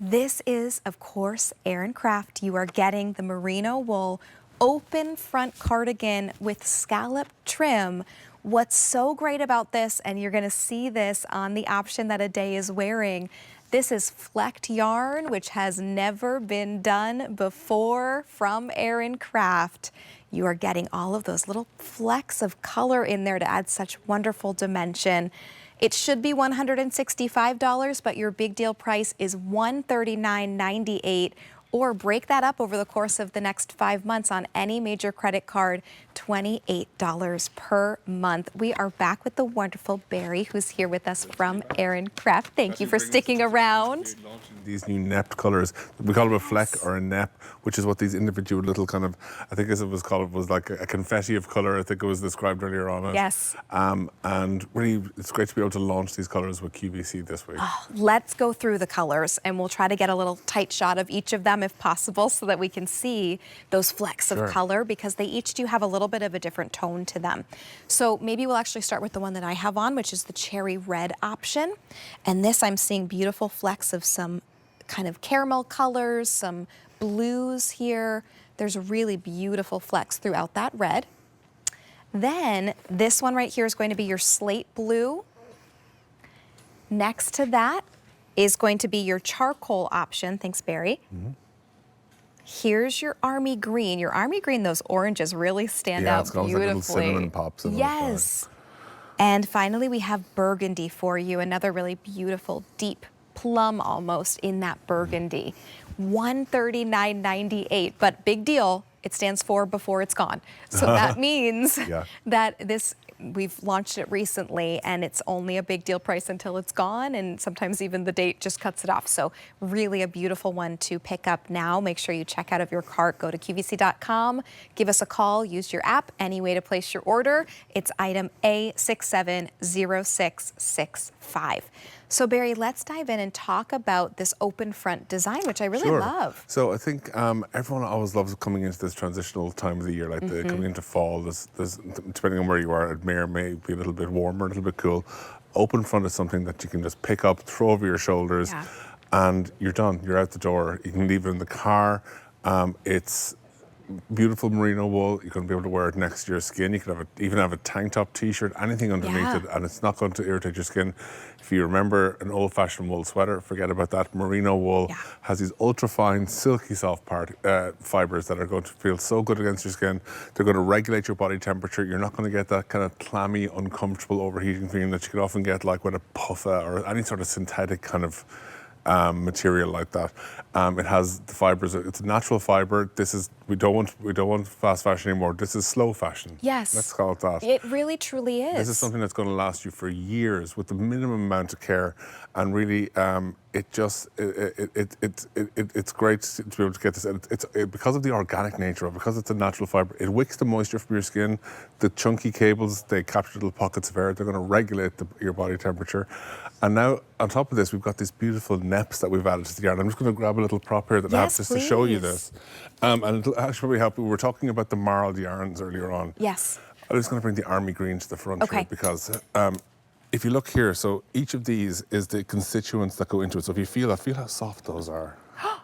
This is, of course, Aran Craft. You are getting the merino wool open front cardigan with scallop trim. What's so great about this, and you're gonna see this on the option that Aday is wearing, this is flecked yarn, which has never been done before from Aran Craft. You are getting all of those little flecks of color in there to add such wonderful dimension. It should be $165, but your big deal price is $139.98. Or break that up over the course of the next 5 months on any major credit card, $28 per month. We are back with the wonderful Barry, who's here with us from Aran Craft. Thank you for sticking around. These new nepped colours. We call them a fleck or a nep, which is what these individual little kind of, I think as it was called, was like a confetti of colour. I think it was described earlier on. Yes. And really, it's great to be able to launch these colours with QVC this week. Oh, let's go through the colours, and we'll try to get a little tight shot of each of them if possible, so that we can see those flecks of color, because they each do have a little bit of a different tone to them. So maybe we'll actually start with the one that I have on, which is the cherry red option. And this, I'm seeing beautiful flecks of some kind of caramel colors, some blues here. There's really beautiful flecks throughout that red. Then this one right here is going to be your slate blue. Next to that is going to be your charcoal option. Thanks, Barry. Here's your army green. Your army green, those oranges really stand out beautifully. Like little cinnamon pops in yes. And finally, we have burgundy for you. Another really beautiful, deep plum almost in that burgundy. $139.98, but big deal. It stands for before it's gone. So that means that this, we've launched it recently, and it's only a big deal price until it's gone, and sometimes even the date just cuts it off. So really a beautiful one to pick up now. Make sure you check out of your cart. Go to QVC.com, give us a call, use your app, any way to place your order. It's item A670665. So Barry, let's dive in and talk about this open front design, which I really love. So I think everyone always loves coming into this transitional time of the year, like coming into fall. There's, depending on where you are, it may or may be a little bit warmer, a little bit cool. Open front is something that you can just pick up, throw over your shoulders, and you're done. You're out the door. You can leave it in the car. It's beautiful merino wool. You're going to be able to wear it next to your skin. You can even have a tank top, t-shirt, anything underneath it, and it's not going to irritate your skin. If you remember an old-fashioned wool sweater, forget about that. Merino wool has these ultra-fine, silky soft fibers that are going to feel so good against your skin. They're going to regulate your body temperature. You're not going to get that kind of clammy, uncomfortable overheating feeling that you can often get like with a puffer or any sort of synthetic kind of material like that. It has the fibers. It's a natural fiber. This is we don't want fast fashion anymore. This is slow fashion. Yes, let's call it that. It really truly is. This is something that's going to last you for years with the minimum amount of care, and really, it's great to be able to get this. It's because of the organic nature of it, because it's a natural fiber. It wicks the moisture from your skin. The chunky cables, they capture little pockets of air. They're going to regulate your body temperature. And now, on top of this, we've got these beautiful neps that we've added to the yarn. I'm just going to grab a little prop here that I have just to show you this. And it'll actually probably help. We were talking about the marled yarns earlier on. Yes. I'm just going to bring the army green to the front here, because if you look here, so each of these is the constituents that go into it. So if you feel how soft those are.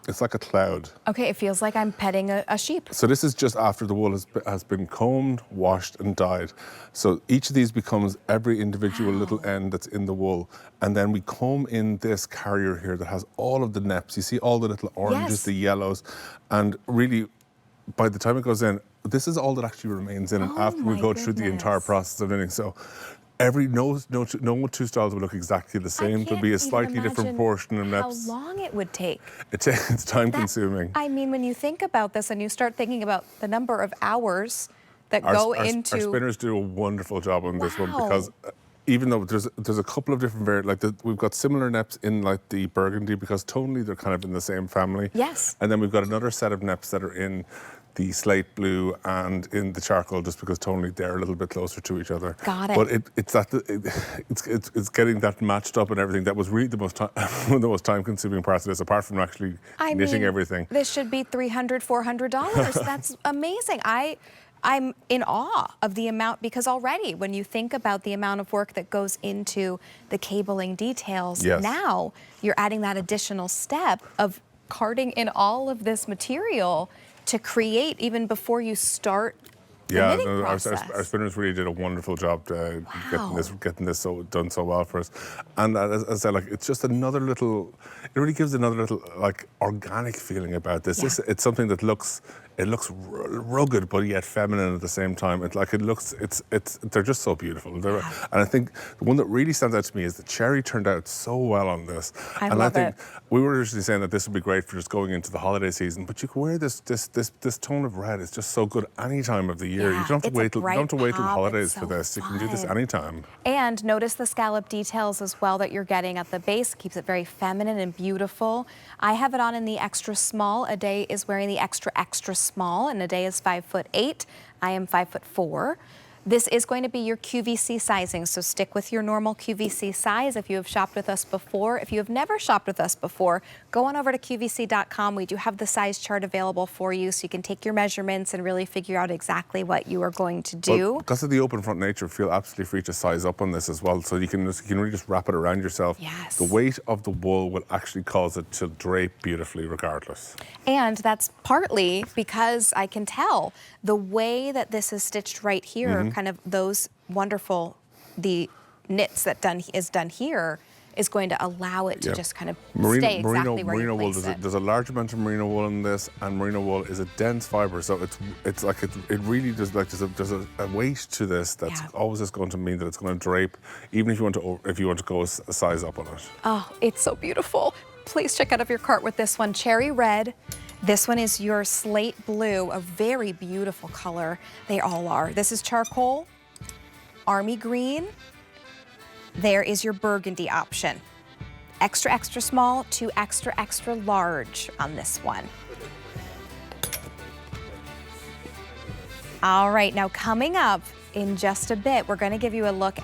It's like a cloud. Okay, it feels like I'm petting a sheep. So this is just after the wool has been combed, washed, and dyed. So each of these becomes every individual little end that's in the wool. And then we comb in this carrier here that has all of the neps. You see all the little oranges, the yellows. And really, by the time it goes in, this is all that actually remains in it after we go through the entire process of knitting. So no two styles will look exactly the same. There'll be a slightly different proportion of neps. How long it would take. It's time consuming. I mean, when you think about this and you start thinking about the number of hours that go into... Our spinners do a wonderful job on this one, because even though there's a couple of different variants, we've got similar neps in like the burgundy, because tonally they're kind of in the same family. Yes. And then we've got another set of neps that are in the slate blue and in the charcoal, just because tonally they're a little bit closer to each other. Got it. But it's getting that matched up and everything. That was really one of the most time-consuming parts of this, apart from actually knitting everything. This should be $300, $400. That's amazing. I'm in awe of the amount, because already when you think about the amount of work that goes into the cabling details, Yes. now you're adding that additional step of carding in all of this material to create even before you start the Yeah, knitting no, process. our spinners really did a wonderful job Wow. getting this done so well for us. And as I said, like, it's just another little. It really gives another little like organic feeling about this. Yeah. It's something that looks rugged but yet feminine at the same time. They're just so beautiful. And I think the one that really stands out to me is the cherry turned out so well on this. I and love I think it. we were originally saying that this would be great for just going into the holiday season, but you can wear this tone of red. It's just so good any time of the year. Yeah, You don't have to it's a wait till bright pop. holidays It's for so this. You can do this fun. anytime. And notice the scallop details as well that you're getting at the base. Keeps it very feminine and beautiful. I have it on in the extra small. A day is wearing the extra small, and a day is 5'8". I am 5'4". This is going to be your QVC sizing, so stick with your normal QVC size if you have shopped with us before. If you have never shopped with us before, go on over to QVC.com. We do have the size chart available for you, so you can take your measurements and really figure out exactly what you are going to do. Well, because of the open front nature, feel absolutely free to size up on this as well. So you can really just wrap it around yourself. Yes. The weight of the wool will actually cause it to drape beautifully regardless. And that's partly because I can tell the way that this is stitched right here, kind of those wonderful, the knits that is done here is going to allow it to just kind of stay exactly where you place wool, it. there's a large amount of merino wool in this, and merino wool is a dense fibre, so it really does, like, there's a weight to this that's always just going to mean that it's going to drape, even if you want to go a size up on it. Oh, it's so beautiful. Please check out of your cart with this one, cherry red. This one is your slate blue, a very beautiful color. They all are. This is charcoal, army green. There is your burgundy option. Extra small to extra large on this one. All right, now coming up in just a bit, we're going to give you a look